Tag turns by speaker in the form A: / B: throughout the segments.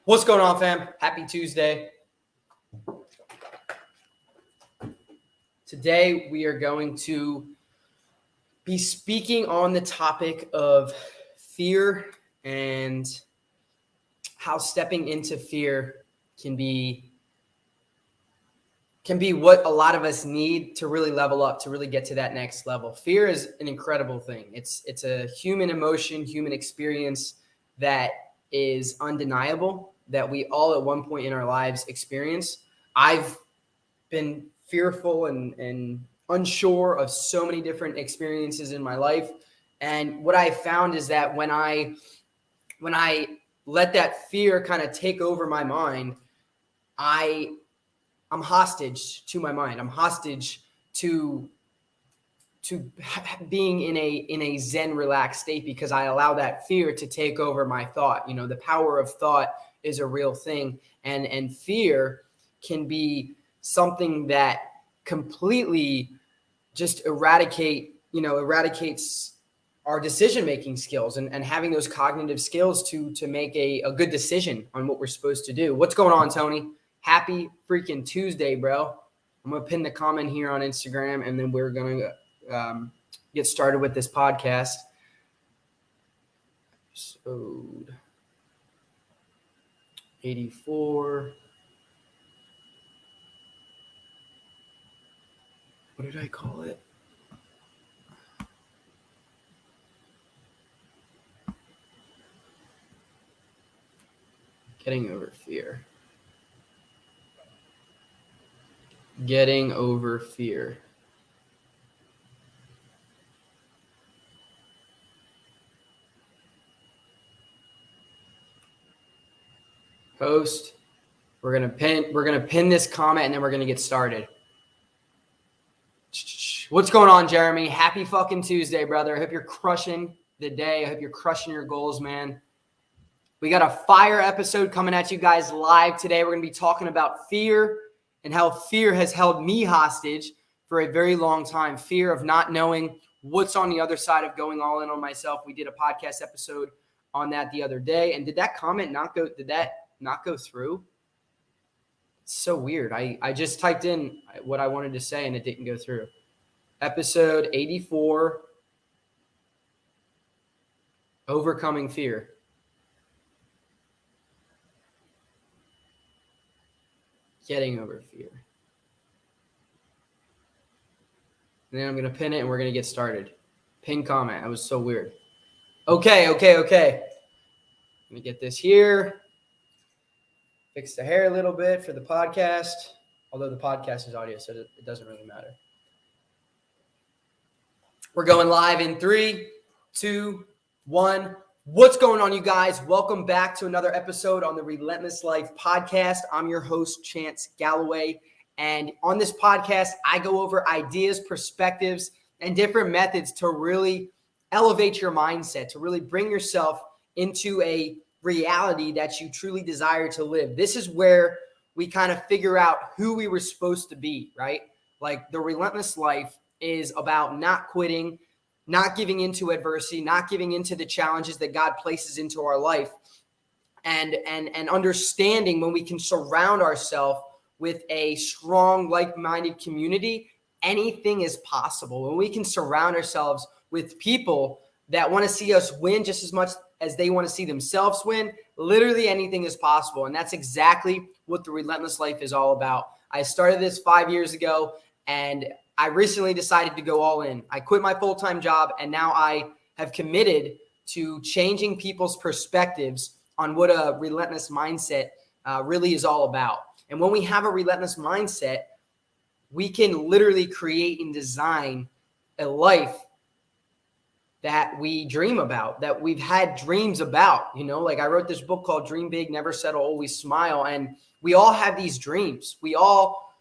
A: What's going on, fam? Happy Tuesday. Today, we are going to be speaking on the topic of fear and how stepping into fear can be what a lot of us need to really level up, to really get to that next level. Fear is an incredible thing. It's a human emotion, human experience that is undeniable, that we all at one point in our lives experience. I've been fearful and unsure of so many different experiences in my life. And what I found is that when I let that fear kind of take over my mind, I'm hostage to my mind. I'm hostage to being in a Zen relaxed state because I allow that fear to take over my thought. You know, the power of thought is a real thing. And fear can be something that completely just eradicates our decision-making skills and having those cognitive skills to make a good decision on what we're supposed to do. What's going on, Tony? Happy freaking Tuesday, bro. I'm going to pin the comment here on Instagram, and then we're going to get started with this podcast. Episode 84. What did I call it? Getting over fear. Getting over fear. Post. We're gonna pin this comment, and then we're gonna get started. What's going on, Jeremy? Happy fucking Tuesday, brother. I hope you're crushing the day. I hope you're crushing your goals, man. We got a fire episode coming at you guys live today. We're gonna be talking about fear and how fear has held me hostage for a very long time. Fear of not knowing what's on the other side of going all in on myself. We did a podcast episode on that the other day. And did that comment not go through? It's so weird. I just typed in what I wanted to say and it didn't go through. Episode 84, Overcoming Fear. Getting over fear. And then I'm going to pin it and we're going to get started. Pin comment. That was so weird. Okay. Let me get this here. Fix the hair a little bit for the podcast. Although the podcast is audio, so it doesn't really matter. We're going live in 3, 2, 1. What's going on, you guys? Welcome back to another episode on the Relentless Life podcast. I'm your host, Chance Galloway. And on this podcast, I go over ideas, perspectives, and different methods to really elevate your mindset, to really bring yourself into a reality that you truly desire to live. This is where we kind of figure out who we were supposed to be, right? Like the Relentless Life is about not quitting, not giving into adversity, not giving into the challenges that God places into our life, and understanding when we can surround ourselves with a strong, like-minded community, anything is possible. When we can surround ourselves with people that want to see us win just as much as they want to see themselves win, literally anything is possible. And that's exactly what the Relentless Life is all about. I started this 5 years ago, and I recently decided to go all in. I quit my full-time job, and now I have committed to changing people's perspectives on what a relentless mindset really is all about. And when we have a relentless mindset, we can literally create and design a life that we dream about, that we've had dreams about. You know, like I wrote this book called Dream Big, Never Settle, Always Smile. And we all have these dreams. We all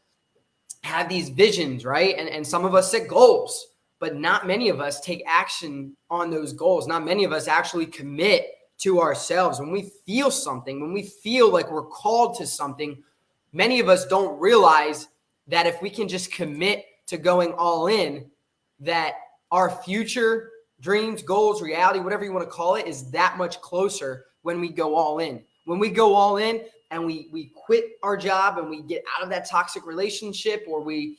A: have these visions, right? And some of us set goals, but not many of us take action on those goals. Not many of us actually commit to ourselves. When we feel something, when we feel like we're called to something, many of us don't realize that if we can just commit to going all in, that our future dreams, goals, reality, whatever you want to call it, is that much closer when we go all in. When we go all in and we quit our job and we get out of that toxic relationship, or we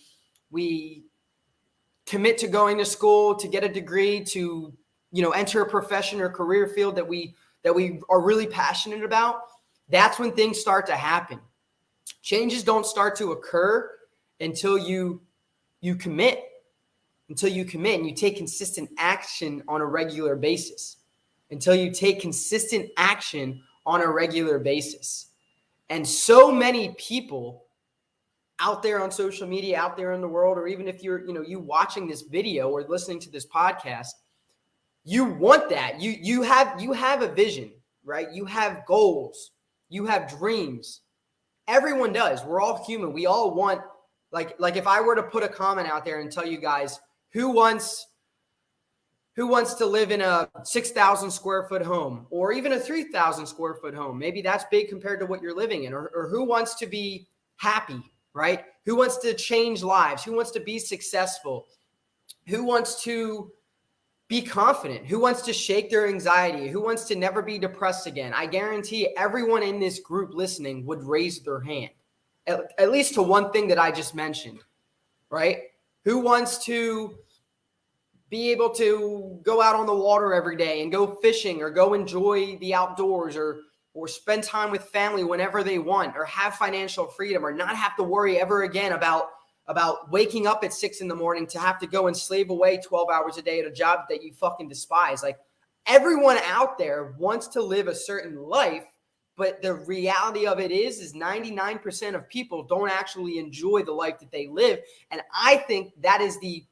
A: commit to going to school to get a degree, to, enter a profession or career field that we are really passionate about, that's when things start to happen. Changes don't start to occur until you commit, and you take consistent action on a regular basis. Until you take consistent action on a regular basis. And so many people out there on social media, out there in the world, or even if you're, you watching this video or listening to this podcast, you want that. You have a vision, right? You have goals. You have dreams. Everyone does. We're all human. We all want, like if I were to put a comment out there and tell you guys, who wants to live in a 6,000 square foot home, or even a 3,000 square foot home? Maybe that's big compared to what you're living in. Or who wants to be happy, right? Who wants to change lives? Who wants to be successful? Who wants to be confident? Who wants to shake their anxiety? Who wants to never be depressed again? I guarantee everyone in this group listening would raise their hand, at least to one thing that I just mentioned, right? Who wants to be able to go out on the water every day and go fishing, or go enjoy the outdoors, or spend time with family whenever they want, or have financial freedom, or not have to worry ever again about waking up at 6 a.m. to have to go and slave away 12 hours a day at a job that you fucking despise? Like, everyone out there wants to live a certain life, but the reality of it is 99% of people don't actually enjoy the life that they live. And I think that is the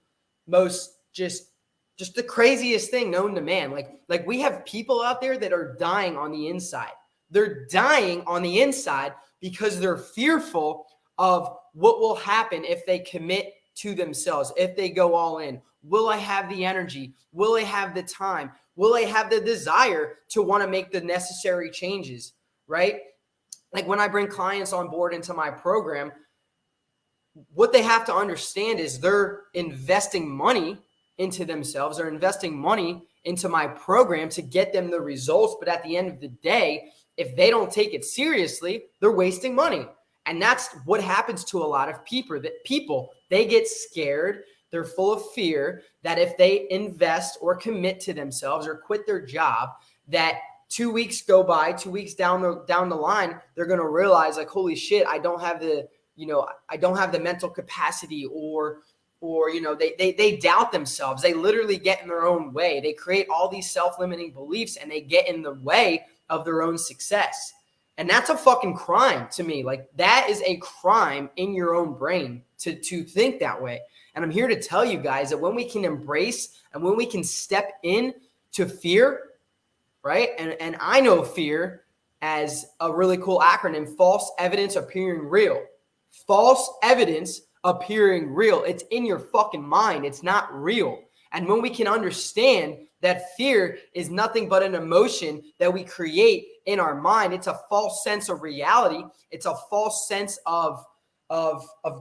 A: most just the craziest thing known to man. Like we have people out there that are dying on the inside. They're dying on the inside because they're fearful of what will happen if they commit to themselves, if they go all in. Will I have the energy? Will I have the time? Will I have the desire to want to make the necessary changes, right? Like, when I bring clients on board into my program, what they have to understand is they're investing money into themselves, or investing money into my program to get them the results. But at the end of the day, if they don't take it seriously, they're wasting money. And that's what happens to a lot of people. They get scared. They're full of fear that if they invest or commit to themselves or quit their job, that 2 weeks go by, 2 weeks down the line, they're going to realize, like, holy shit, I don't have the mental capacity, or they doubt themselves. They literally get in their own way. They create all these self-limiting beliefs, and they get in the way of their own success. And that's a fucking crime to me. Like, that is a crime in your own brain to think that way. And I'm here to tell you guys that when we can embrace and when we can step in to fear, right? And I know fear as a really cool acronym: false evidence appearing real. False evidence appearing real. It's in your fucking mind. It's not real. And when we can understand that fear is nothing but an emotion that we create in our mind, it's a false sense of reality. It's a false sense of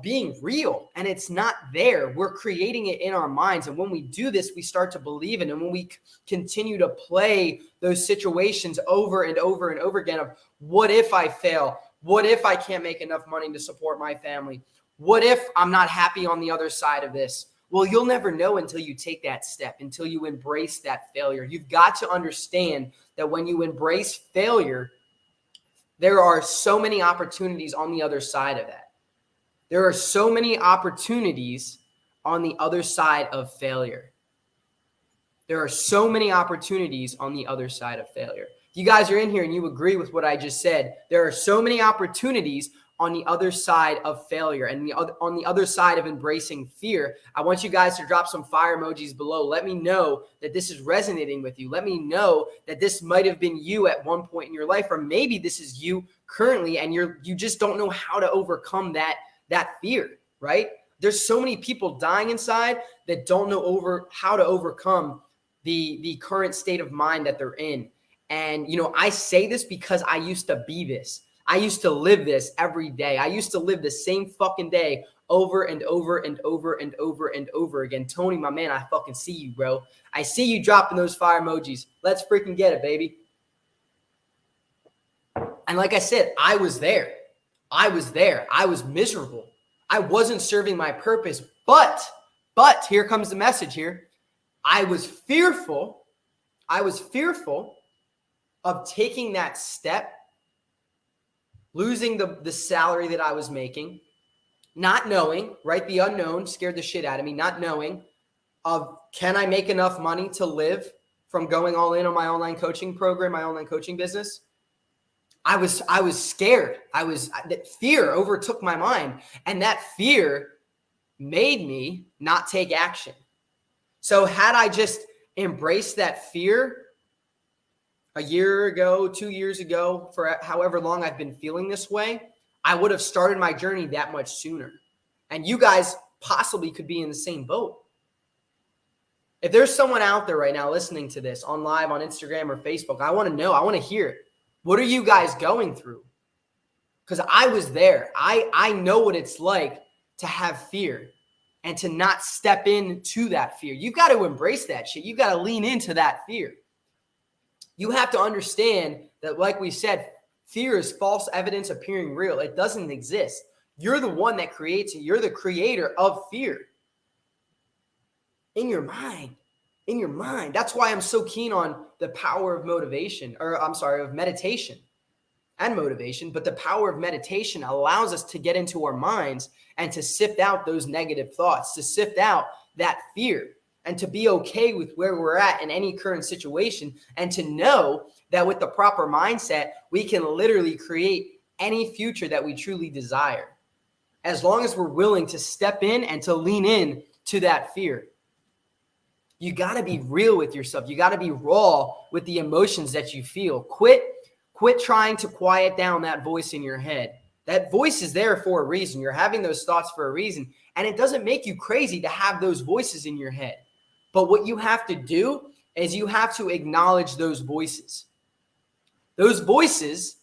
A: being real, and it's not there. We're creating it in our minds. And when we do this, we start to believe in it. And when we continue to play those situations over and over and over again of, what if I fail? What if I can't make enough money to support my family? What if I'm not happy on the other side of this? Well, you'll never know until you take that step, until you embrace that failure. You've got to understand that when you embrace failure, there are so many opportunities on the other side of that. There are so many opportunities on the other side of failure. There are so many opportunities on the other side of failure. If you guys are in here and you agree with what I just said, there are so many opportunities on the other side of failure and on the other side of embracing fear. I want you guys to drop some fire emojis below. Let me know that this is resonating with you. Let me know that this might have been you at one point in your life, or maybe this is you currently and you just don't know how to overcome that fear, right? There's so many people dying inside that don't know how to overcome the current state of mind that they're in. And, I say this because I used to be this. I used to live this every day. I used to live the same fucking day over and over and over and over and over again. Tony, my man, I fucking see you, bro. I see you dropping those fire emojis. Let's freaking get it, baby. And like I said, I was there. I was miserable. I wasn't serving my purpose. But here comes the message here. I was fearful of taking that step, losing the salary that I was making, not knowing, right? The unknown scared the shit out of me, not knowing of, can I make enough money to live from going all in on my online coaching program, my online coaching business? I was scared. That fear overtook my mind, and that fear made me not take action. So had I just embraced that fear a year ago, 2 years ago, for however long I've been feeling this way, I would have started my journey that much sooner. And you guys possibly could be in the same boat. If there's someone out there right now listening to this on live on Instagram or Facebook, I want to know, I want to hear it. What are you guys going through? Because I was there. I know what it's like to have fear and to not step into that fear. You got to embrace that shit. You got to lean into that fear. You have to understand that, like we said, fear is false evidence appearing real. It doesn't exist. You're the one that creates it. You're the creator of fear. In your mind. In your mind. That's why I'm so keen on the power of of meditation and motivation. But the power of meditation allows us to get into our minds and to sift out those negative thoughts, to sift out that fear, and to be okay with where we're at in any current situation, and to know that with the proper mindset, we can literally create any future that we truly desire, as long as we're willing to step in and to lean in to that fear. You got to be real with yourself. You got to be raw with the emotions that you feel. Quit trying to quiet down that voice in your head. That voice is there for a reason. You're having those thoughts for a reason. And it doesn't make you crazy to have those voices in your head. But what you have to do is you have to acknowledge those voices. Those voices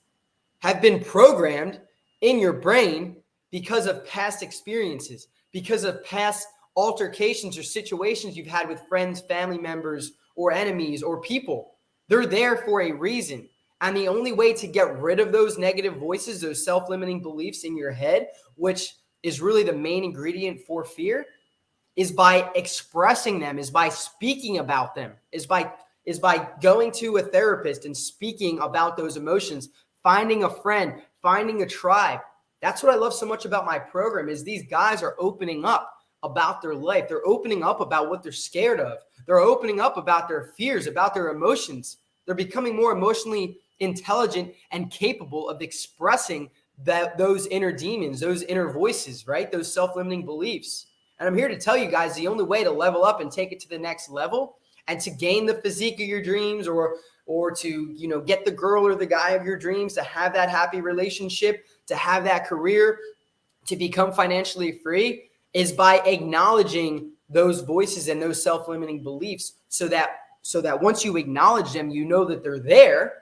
A: have been programmed in your brain because of past experiences, because of past altercations or situations you've had with friends, family members, or enemies, or people. They're there for a reason. And the only way to get rid of those negative voices, those self-limiting beliefs in your head, which is really the main ingredient for fear, is by expressing them, is by speaking about them, is by going to a therapist and speaking about those emotions, finding a friend, finding a tribe. That's what I love so much about my program, is these guys are opening up about their life. They're opening up about what they're scared of. They're opening up about their fears, about their emotions. They're becoming more emotionally intelligent and capable of expressing those inner demons, those inner voices, right? Those self-limiting beliefs. And I'm here to tell you guys, the only way to level up and take it to the next level and to gain the physique of your dreams, or to, get the girl or the guy of your dreams, to have that happy relationship, to have that career, to become financially free, is by acknowledging those voices and those self-limiting beliefs, so that once you acknowledge them, you know that they're there.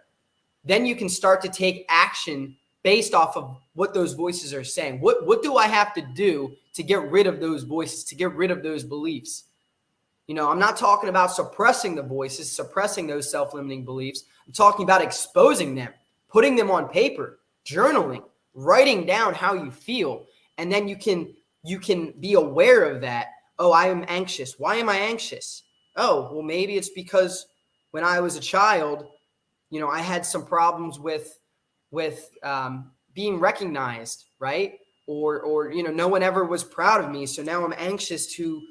A: Then you can start to take action based off of what those voices are saying. What do I have to do to get rid of those voices, to get rid of those beliefs? I'm not talking about suppressing the voices, suppressing those self-limiting beliefs. I'm talking about exposing them, putting them on paper, journaling, writing down how you feel. And then you can be aware of that. Oh, I am anxious. Why am I anxious? Oh, well, maybe it's because when I was a child, I had some problems with being recognized, right? Or no one ever was proud of me. So now I'm anxious to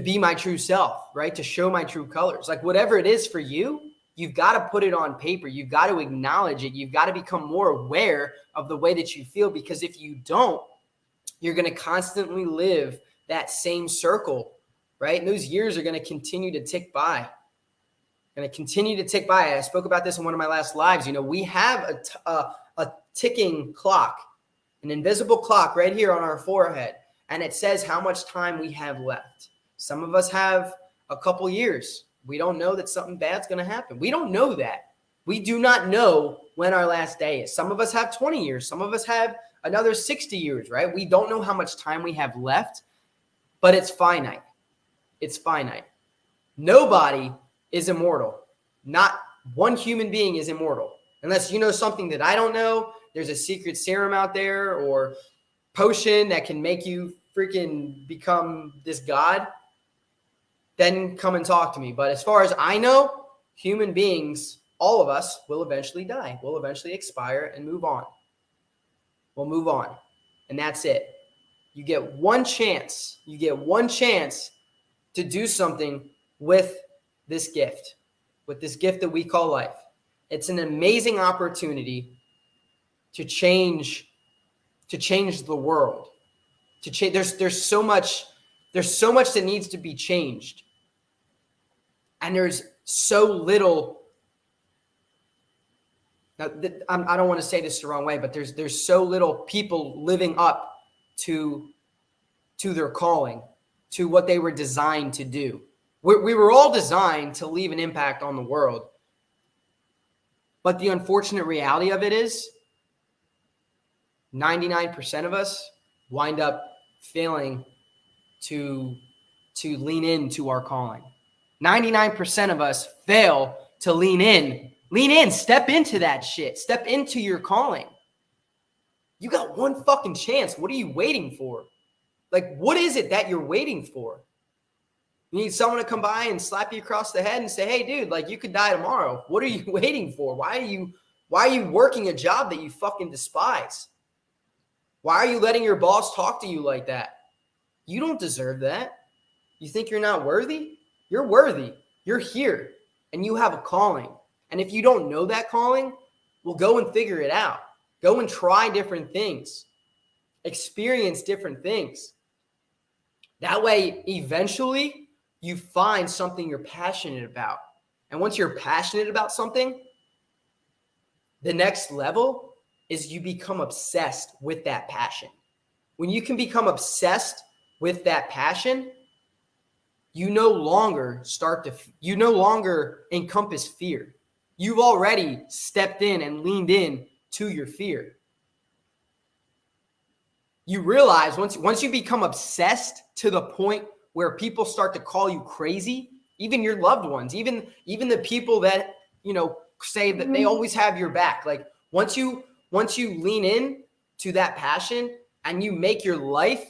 A: be my true self, right? To show my true colors. Like, whatever it is for you, you've got to put it on paper. You've got to acknowledge it. You've got to become more aware of the way that you feel, because if you don't, you're going to constantly live that same circle, right? And those years are going to continue to tick by. I spoke about this in one of my last lives. We have a ticking clock, an invisible clock right here on our forehead, and it says how much time we have left. Some of us have a couple years. We don't know that something bad's going to happen. We don't know that. We do not know when our last day is. Some of us have 20 years. Some of us have another 60 years, right? We don't know how much time we have left, but it's finite. It's finite. Nobody is immortal. Not one human being is immortal. Unless you know something that I don't know, there's a secret serum out there or potion that can make you freaking become this god, then come and talk to me. But as far as I know, human beings, all of us, will eventually die. We'll eventually expire and move on. We'll move on. And that's it. You get one chance. You get one chance to do something with this gift that we call life. It's an amazing opportunity to change the world. To change. There's so much that needs to be changed. And there's so little. Now, I don't want to say this the wrong way, but there's so little people living up to their calling, to what they were designed to do. We were all designed to leave an impact on the world. But the unfortunate reality of it is 99% of us wind up failing to lean into our calling. 99% of us fail to lean in, step into that shit, step into your calling. You got one fucking chance. What are you waiting for? Like, what is it that you're waiting for? You need someone to come by and slap you across the head and say, hey, dude, like, you could die tomorrow. What are you waiting for? Why are you working a job that you fucking despise? Why are you letting your boss talk to you like that? You don't deserve that. You think you're not worthy? You're worthy. You're here and you have a calling. And if you don't know that calling, well, go and figure it out. Go and try different things. Experience different things. That way, eventually, you find something you're passionate about. And once you're passionate about something, the next level is you become obsessed with that passion. When you can become obsessed with that passion, you no longer encompass fear. You've already stepped in and leaned in to your fear. You realize once you become obsessed to the point where people start to call you crazy, even your loved ones, even the people that, say that they always have your back. Like once you lean in to that passion and you make your life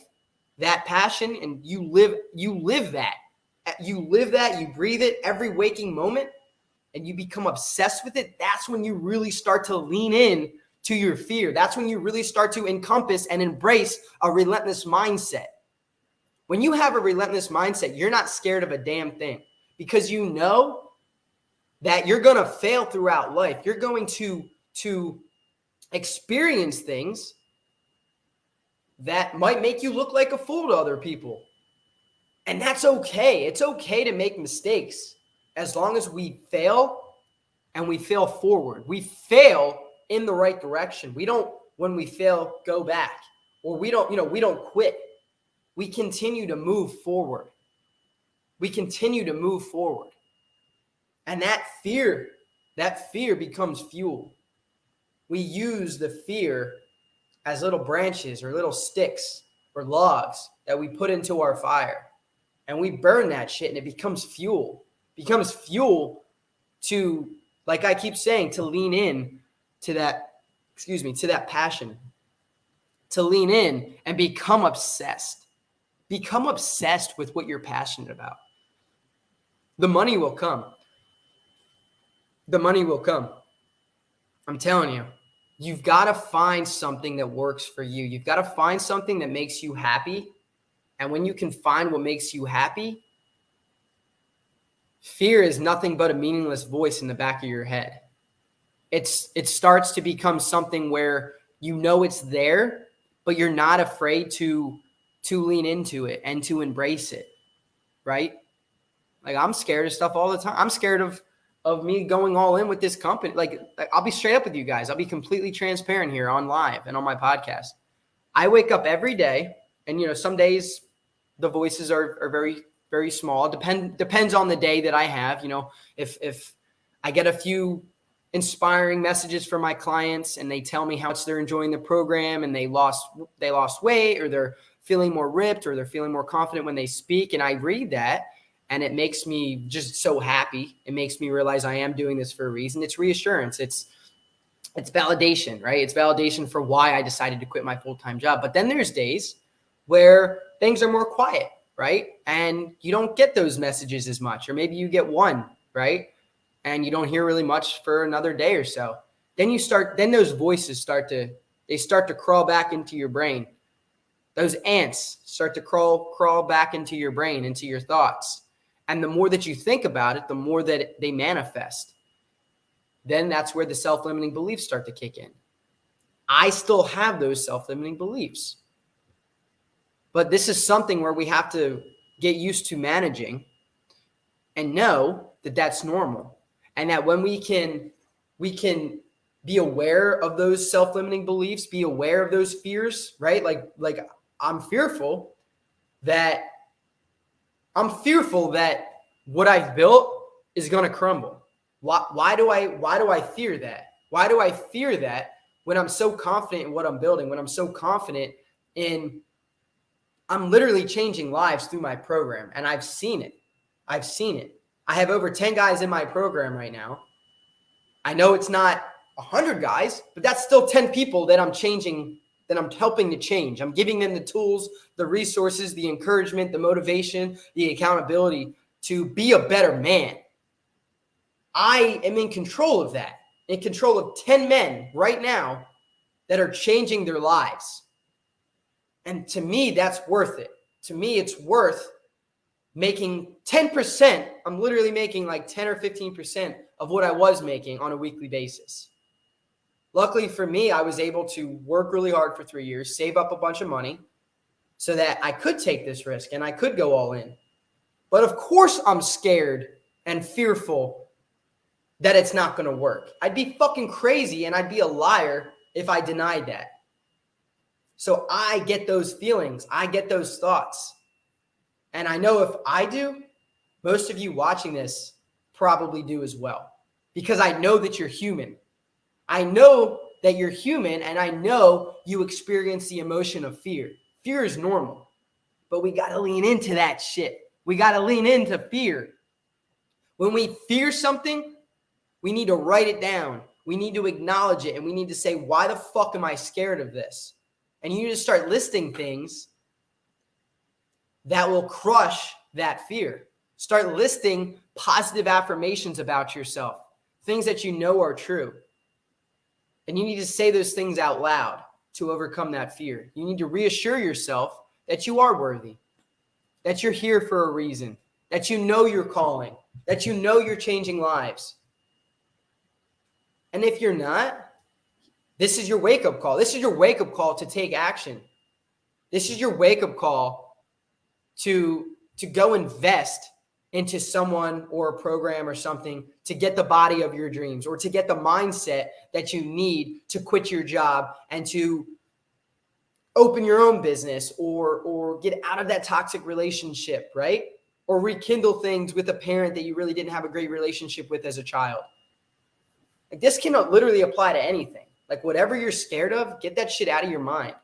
A: that passion and you live that, you breathe it every waking moment and you become obsessed with it, that's when you really start to lean in to your fear. That's when you really start to encompass and embrace a relentless mindset. When you have a relentless mindset, you're not scared of a damn thing because you know that you're going to fail throughout life. You're going to experience things that might make you look like a fool to other people. And that's okay. It's okay to make mistakes as long as we fail and we fail forward. We fail in the right direction. We don't, when we fail, go back, or we don't quit. We continue to move forward. And that fear becomes fuel. We use the fear as little branches or little sticks or logs that we put into our fire. And we burn that shit and it becomes fuel. To, like I keep saying, to lean in to that passion. To lean in and become obsessed. Become obsessed with what you're passionate about. The money will come. I'm telling you, you've got to find something that works for you. You've got to find something that makes you happy. And when you can find what makes you happy, fear is nothing but a meaningless voice in the back of your head. It starts to become something where you know it's there, but you're not afraid to lean into it and to embrace it, right? Like I'm scared of stuff all the time. I'm scared of me going all in with this company. Like I'll be straight up with you guys. I'll be completely transparent here on live and on my podcast. I wake up every day and, some days the voices are very, very small. Depends on the day that I have. If I get a few inspiring messages from my clients and they tell me how much they're enjoying the program and they lost weight or they're feeling more ripped or they're feeling more confident when they speak. And I read that and it makes me just so happy. It makes me realize I am doing this for a reason. It's reassurance. it's validation, right? It's validation for why I decided to quit my full-time job. But then there's days where things are more quiet, right? And you don't get those messages as much, or maybe you get one, right? And you don't hear really much for another day or so. Then those voices start to crawl back into your brain. Those ants start to crawl back into your brain, into your thoughts. And the more that you think about it, the more that they manifest. Then that's where the self-limiting beliefs start to kick in. I still have those self-limiting beliefs. But this is something where we have to get used to managing and know that that's normal. And that when we can be aware of those self-limiting beliefs, be aware of those fears, right? Like I'm fearful that what I've built is going to crumble. Why do I fear that? Why do I fear that when I'm so confident in what I'm building, when I'm so confident I'm literally changing lives through my program, and I've seen it. I have over 10 guys in my program right now. I know it's not 100 guys, but that's still 10 people that I'm changing, that I'm helping to change. I'm giving them the tools, the resources, the encouragement, the motivation, the accountability to be a better man. I am in control of that, in control of 10 men right now that are changing their lives. And to me, that's worth it. To me, it's worth making 10%. I'm literally making like 10 or 15% of what I was making on a weekly basis. Luckily for me, I was able to work really hard for 3 years, save up a bunch of money so that I could take this risk and I could go all in. But of course, I'm scared and fearful that it's not going to work. I'd be fucking crazy and I'd be a liar if I denied that. So I get those feelings. I get those thoughts. And I know if I do, most of you watching this probably do as well. Because I know that you're human. I know that you're human, and I know you experience the emotion of fear. Fear is normal. But we got to lean into that shit. We got to lean into fear. When we fear something, we need to write it down. We need to acknowledge it, and we need to say, why the fuck am I scared of this? And you need to start listing things that will crush that fear. Start listing positive affirmations about yourself, things that you know are true. And you need to say those things out loud to overcome that fear. You need to reassure yourself that you are worthy, that you're here for a reason, that you know you're calling, that you know you're changing lives. And if you're not, this is your wake-up call. This is your wake-up call to take action. This is your wake-up call to go invest into someone or a program or something to get the body of your dreams, or to get the mindset that you need to quit your job and to open your own business, or get out of that toxic relationship, right? Or rekindle things with a parent that you really didn't have a great relationship with as a child. Like, this can literally apply to anything. Like, whatever you're scared of, get that shit out of your mind.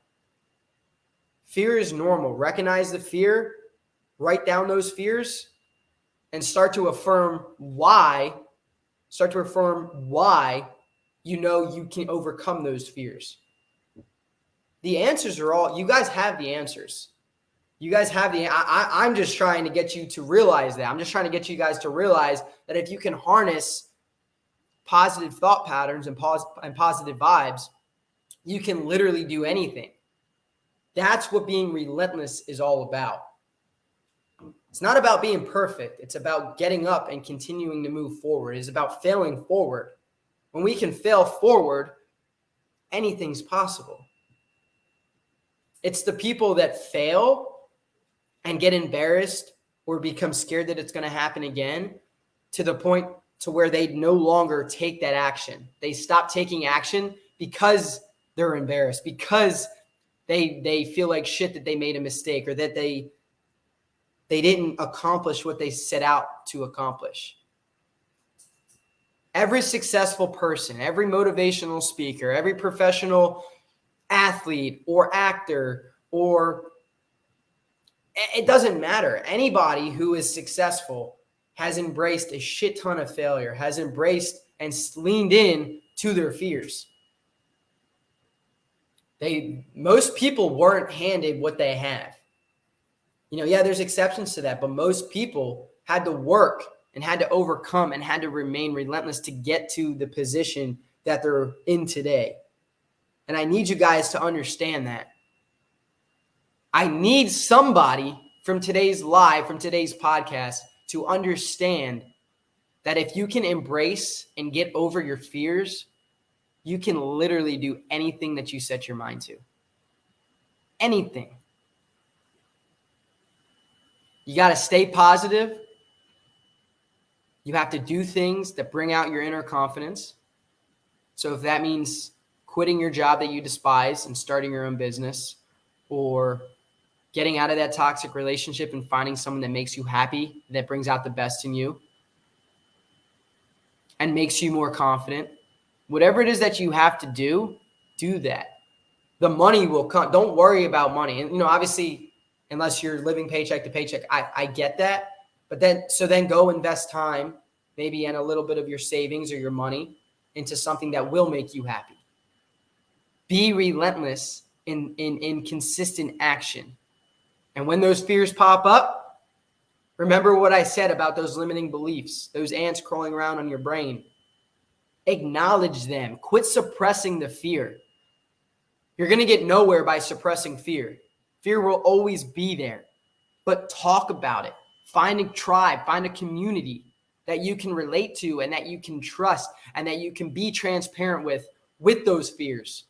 A: Fear is normal. Recognize the fear, write down those fears, and start to affirm why you know you can overcome those fears. The answers are all, you guys have the answers. You guys have I'm just trying to get you to realize that. I'm just trying to get you guys to realize that if you can harness positive thought patterns and positive vibes, you can literally do anything. That's what being relentless is all about. It's not about being perfect. It's about getting up and continuing to move forward. It's about failing forward. When we can fail forward, anything's possible. It's the people that fail and get embarrassed or become scared that it's going to happen again, to the point to where they no longer take that action. They stop taking action because they're embarrassed, because they feel like shit that they made a mistake, or that they didn't accomplish what they set out to accomplish. Every successful person, every motivational speaker, every professional athlete or actor, or it doesn't matter. Anybody who is successful has embraced a shit ton of failure, has embraced and leaned in to their fears. Most people weren't handed what they have. Yeah, there's exceptions to that, but most people had to work and had to overcome and had to remain relentless to get to the position that they're in today. And I need you guys to understand that. I need somebody from today's podcast to understand that if you can embrace and get over your fears, you can literally do anything that you set your mind to. Anything. You got to stay positive. You have to do things that bring out your inner confidence. So if that means quitting your job that you despise and starting your own business, or getting out of that toxic relationship and finding someone that makes you happy, that brings out the best in you and makes you more confident, whatever it is that you have to do that. The money will come. Don't worry about money. And, obviously, unless you're living paycheck to paycheck, I get that. But then go invest time, maybe and a little bit of your savings or your money into something that will make you happy. Be relentless in consistent action. And when those fears pop up, remember what I said about those limiting beliefs, those ants crawling around on your brain. Acknowledge them. Quit suppressing the fear. You're going to get nowhere by suppressing fear. Fear will always be there. But talk about it. Find a tribe, find a community that you can relate to and that you can trust and that you can be transparent with those fears.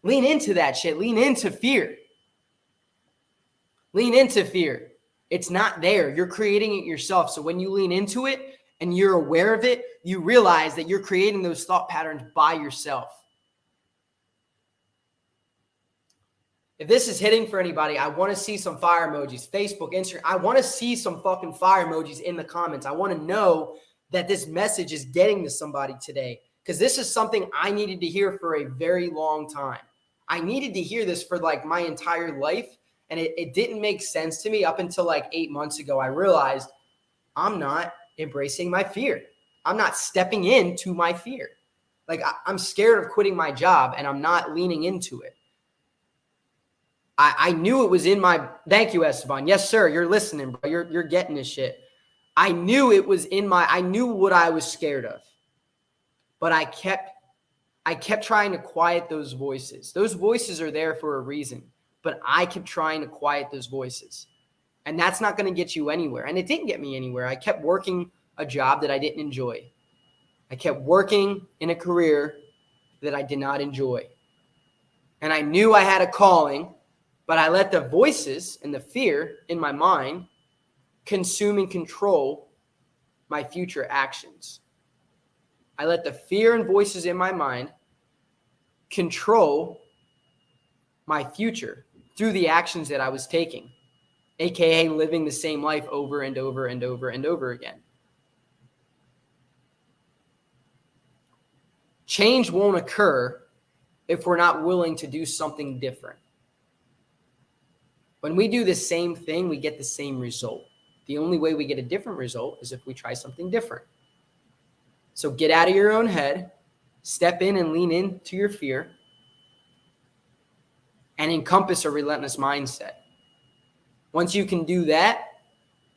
A: Lean into that shit. Lean into fear. Lean into fear. It's not there. You're creating it yourself. So when you lean into it and you're aware of it, you realize that you're creating those thought patterns by yourself. If this is hitting for anybody, I want to see some fire emojis. Facebook, Instagram. I want to see some fucking fire emojis in the comments. I want to know that this message is getting to somebody today, because this is something I needed to hear for a very long time. I needed to hear this for like my entire life, and it didn't make sense to me up until like 8 months ago. I realized I'm not embracing my fear. I'm not stepping into my fear. Like I'm scared of quitting my job, and I'm not leaning into it. I knew it was in my, thank you, Esteban. Yes, sir. You're listening, bro. You're getting this shit. I knew it was I knew what I was scared of, but I kept trying to quiet those voices. Those voices are there for a reason, but I kept trying to quiet those voices, and that's not going to get you anywhere. And it didn't get me anywhere. I kept working a job that I didn't enjoy. I kept working in a career that I did not enjoy. And I knew I had a calling, but I let the voices and the fear in my mind consume and control my future actions. I let the fear and voices in my mind control my future through the actions that I was taking, aka living the same life over and over and over and over again. Change won't occur if we're not willing to do something different. When we do the same thing, we get the same result. The only way we get a different result is if we try something different. So get out of your own head, step in and lean into your fear, and encompass a relentless mindset. Once you can do that,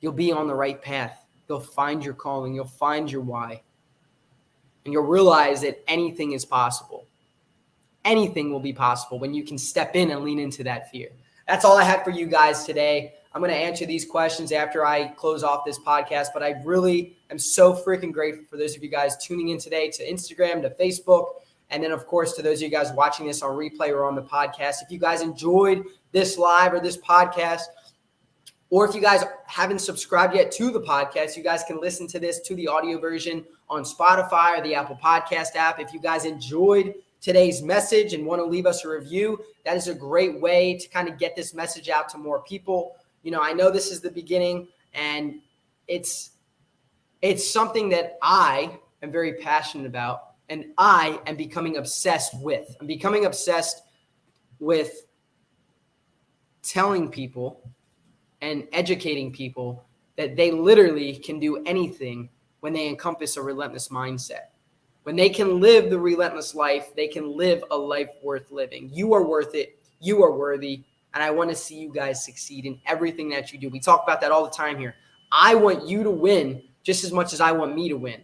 A: you'll be on the right path. You'll find your calling. You'll find your why. And you'll realize that anything is possible. Anything will be possible when you can step in and lean into that fear. That's all I had for you guys today. I'm going to answer these questions after I close off this podcast, but I really am so freaking grateful for those of you guys tuning in today to Instagram, to Facebook, and then, of course, to those of you guys watching this on replay or on the podcast. If you guys enjoyed this live or this podcast, or if you guys haven't subscribed yet to the podcast, you guys can listen to this to the audio version on Spotify or the Apple Podcast app. If you guys enjoyed today's message and want to leave us a review, that is a great way to kind of get this message out to more people. I know this is the beginning, and it's something that I am very passionate about, and I am becoming obsessed with. I'm becoming obsessed with telling people and educating people that they literally can do anything when they encompass a relentless mindset. When they can live the relentless life, they can live a life worth living. You are worth it. You are worthy. And I want to see you guys succeed in everything that you do. We talk about that all the time here. I want you to win just as much as I want me to win.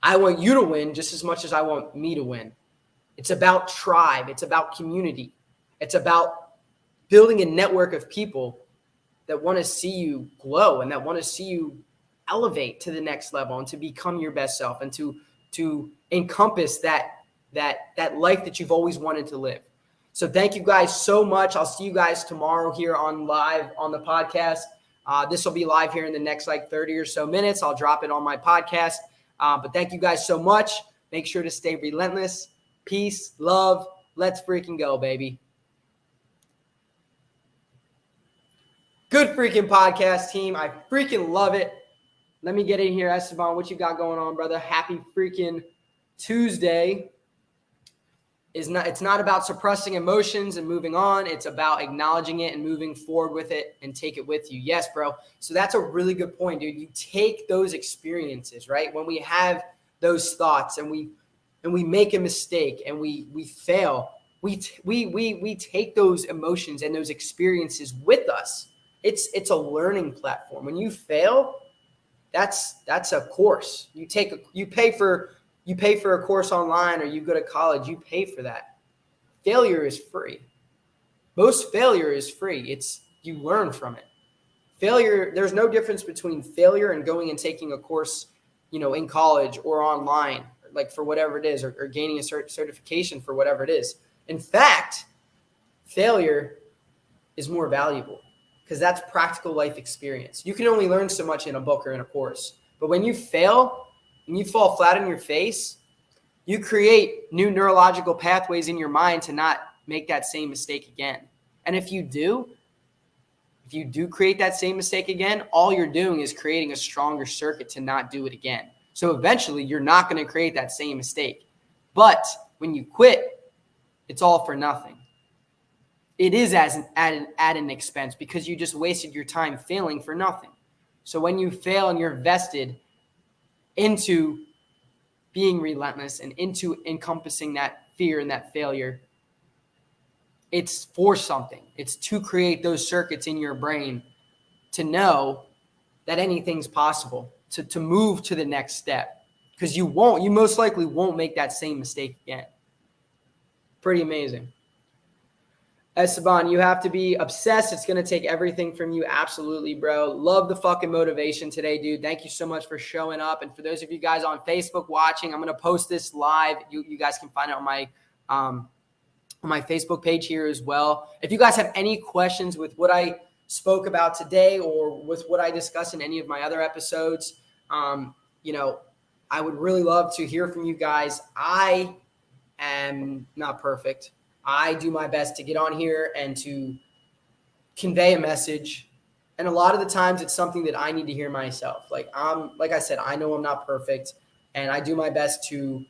A: I want you to win just as much as I want me to win. It's about tribe. It's about community. It's about building a network of people that want to see you glow and that want to see you elevate to the next level and to become your best self and to encompass that life that you've always wanted to live. So thank you guys so much. I'll see you guys tomorrow here on live on the podcast. This will be live here in the next 30 or so minutes. I'll drop it on my podcast. But thank you guys so much. Make sure to stay relentless. Peace, love. Let's freaking go, baby. Good freaking podcast, team. I freaking love it. Let me get in here. Esteban, what you got going on, brother? Happy freaking Tuesday. It's not about suppressing emotions and moving on. It's about acknowledging it and moving forward with it and take it with you. Yes, bro. So that's a really good point, dude. You take those experiences, right? When we have those thoughts and we make a mistake and we fail, we take those emotions and those experiences with us. It's a learning platform. When you fail, that's a course. You pay for a course online or you go to college, you pay for that. Failure is free. Most failure is free. You learn from it. Failure, there's no difference between failure and going and taking a course, in college or online, for whatever it is, or gaining a certification for whatever it is. In fact, failure is more valuable because that's practical life experience. You can only learn so much in a book or in a course. But when you fail and you fall flat on your face, you create new neurological pathways in your mind to not make that same mistake again. And if you do create that same mistake again, all you're doing is creating a stronger circuit to not do it again. So eventually you're not going to create that same mistake. But when you quit, it's all for nothing. It is at an expense because you just wasted your time failing for nothing. So when you fail and you're vested into being relentless and into encompassing that fear and that failure, it's for something. It's to create those circuits in your brain to know that anything's possible, to move to the next step. Because you most likely won't make that same mistake again. Pretty amazing. Esteban, you have to be obsessed. It's going to take everything from you. Absolutely, bro. Love the fucking motivation today, dude. Thank you so much for showing up. And for those of you guys on Facebook watching, I'm going to post this live. You guys can find it on my Facebook page here as well. If you guys have any questions with what I spoke about today or with what I discussed in any of my other episodes, I would really love to hear from you guys. I am not perfect. I do my best to get on here and to convey a message. And a lot of the times it's something that I need to hear myself. Like I said, I know I'm not perfect, and I do my best to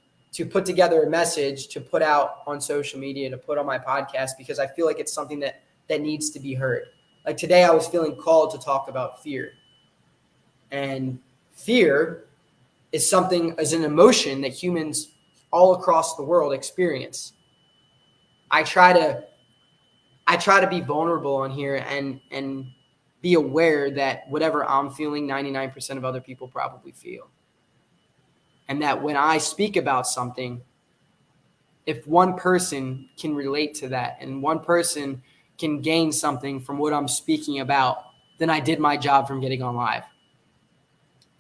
A: put together a message to put out on social media, to put on my podcast, because I feel like it's something that needs to be heard. Like today I was feeling called to talk about fear. And fear is an emotion that humans all across the world experience. I try to be vulnerable on here and be aware that whatever I'm feeling, 99% of other people probably feel. And that when I speak about something, if one person can relate to that and one person can gain something from what I'm speaking about, then I did my job from getting on live.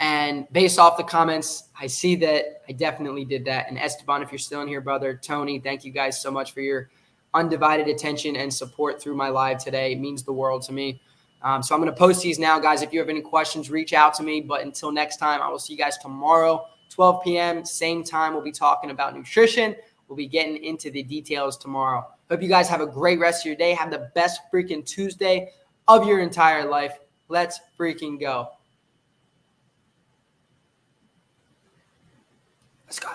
A: And based off the comments, I see that I definitely did that. And Esteban, if you're still in here, brother, Tony, thank you guys so much for your undivided attention and support through my live today. It means the world to me. So I'm going to post these now, guys. If you have any questions, reach out to me. But until next time, I will see you guys tomorrow, 12 p.m., same time. We'll be talking about nutrition. We'll be getting into the details tomorrow. Hope you guys have a great rest of your day. Have the best freaking Tuesday of your entire life. Let's freaking go. Let's go.